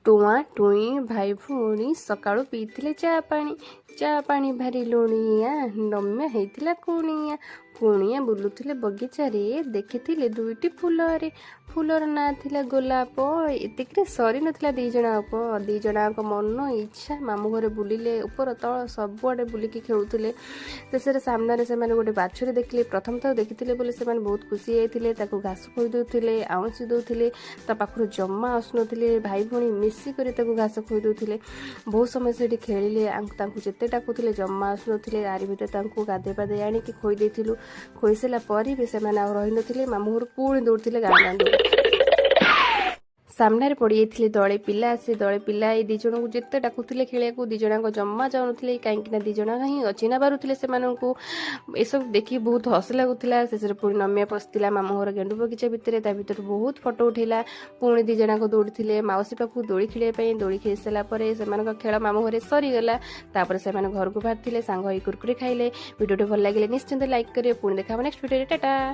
ଟୁଆଁ ଟୁଇଁ ଭାଇ ଭଉଣୀ ସକାଳୁ ପିଇଥିଲେ ଚା ପାଣି ଭାରି ଲୁଣିଆ, ନମ୍ୟା ହେଇଥିଲା କୁଣିଆ ବୁଲୁଥିଲେ ବଗିଚାରେ, ଦେଖିଥିଲେ ଦୁଇଟି ଫୁଲରେ, ଫୁଲର ନାଁ ଥିଲା ଗୋଲାପ। ଏତିକିରେ ସରି ନଥିଲା ଦି ଜଣଙ୍କ ମନ ଇଚ୍ଛା ମାମୁଁ ଘରେ ବୁଲିଲେ, ଉପର ତଳ ସବୁଆଡ଼େ ବୁଲିକି ଖେଳୁଥିଲେ। ଶେଷରେ ସାମ୍ନାରେ ସେମାନେ ଗୋଟେ ବାଛୁରୀ ଦେଖିଲେ। ପ୍ରଥମ ଥର ଦେଖିଥିଲେ ବୋଲି ସେମାନେ ବହୁତ ଖୁସି ହେଇଥିଲେ। ତାକୁ ଘାସ ଖୋଇ ଦେଉଥିଲେ, ଆଉଁସି ଦେଉଥିଲେ, ତା ପାଖରୁ ଜମା ଆସୁନଥିଲେ। ଭାଇ ଭଉଣୀ ମିଶିକରି ତାକୁ ଘାସ ଖୋଇ ଦେଉଥିଲେ। ବହୁତ ସମୟ ସେଠି ଖେଳିଲେ। ତାଙ୍କୁ ଯେତେ ଡାକୁଥିଲେ ଜମା ଆସୁନଥିଲେ। ଆରି ଭିତରେ ତାଙ୍କୁ ଗାଧେଇ ପାଧେଇ ଆଣିକି ଖୋଇ ଦେଇଥିଲୁ। ଖୋଇସାରିଲା ପରେ ବି ସେମାନେ ଆଉ ରହିନଥିଲେ। ମାମୁଁ ଘରୁ ପୁଣି ଦୌଡ଼ିଥିଲେ ଗାଁ। ସାମ୍ନାରେ ପଡ଼ିଯାଇଥିଲେ ଦଳେ ପିଲା। ସେ ଦଳେ ପିଲା ଏଇ 2 ଜଣଙ୍କୁ ଯେତେ ଡାକୁଥିଲେ ଖେଳିବାକୁ, 2 ଜଣଙ୍କ ଜମା ଯାଉନଥିଲେ, କାହିଁକିନା 2 ଜଣ ହିଁ ଅଚିହ୍ନା ବାରୁଥିଲେ ସେମାନଙ୍କୁ। ଏସବୁ ଦେଖିକି ବହୁତ ହସ ଲାଗୁଥିଲା। ଶେଷରେ ପୁଣି ନମ୍ୟା ପଶିଥିଲା ମାମୁଁ ଘର ଗେଣ୍ଡୁ ବଗିଚା ଭିତରେ। ତା ଭିତରେ ବହୁତ ଫଟୋ ଉଠେଇଲା। ପୁଣି 2 ଜଣଙ୍କ ଦୌଡ଼ିଥିଲେ ମାଉସୀ ପାଖକୁ ଦୋଳି ଖେଳିବା ପାଇଁ। ଦୋଳି ଖେଳି ସାରିଲା ପରେ ସେମାନଙ୍କ ଖେଳ ମାମୁଁ ଘରେ ସରିଗଲା। ତାପରେ ସେମାନେ ଘରକୁ ବାହାରିଥିଲେ, ସାଙ୍ଗ ହୋଇ କୁରକୁରି ଖାଇଲେ। ଭିଡ଼ିଓଟି ଭଲ ଲାଗିଲେ ନିଶ୍ଚିନ୍ତ ଲାଇକ୍ କରିବେ। ପୁଣି ଦେଖା ହେବ ନେକ୍ସଟ ଭିଡ଼ିଓରେ। ଟାଟା।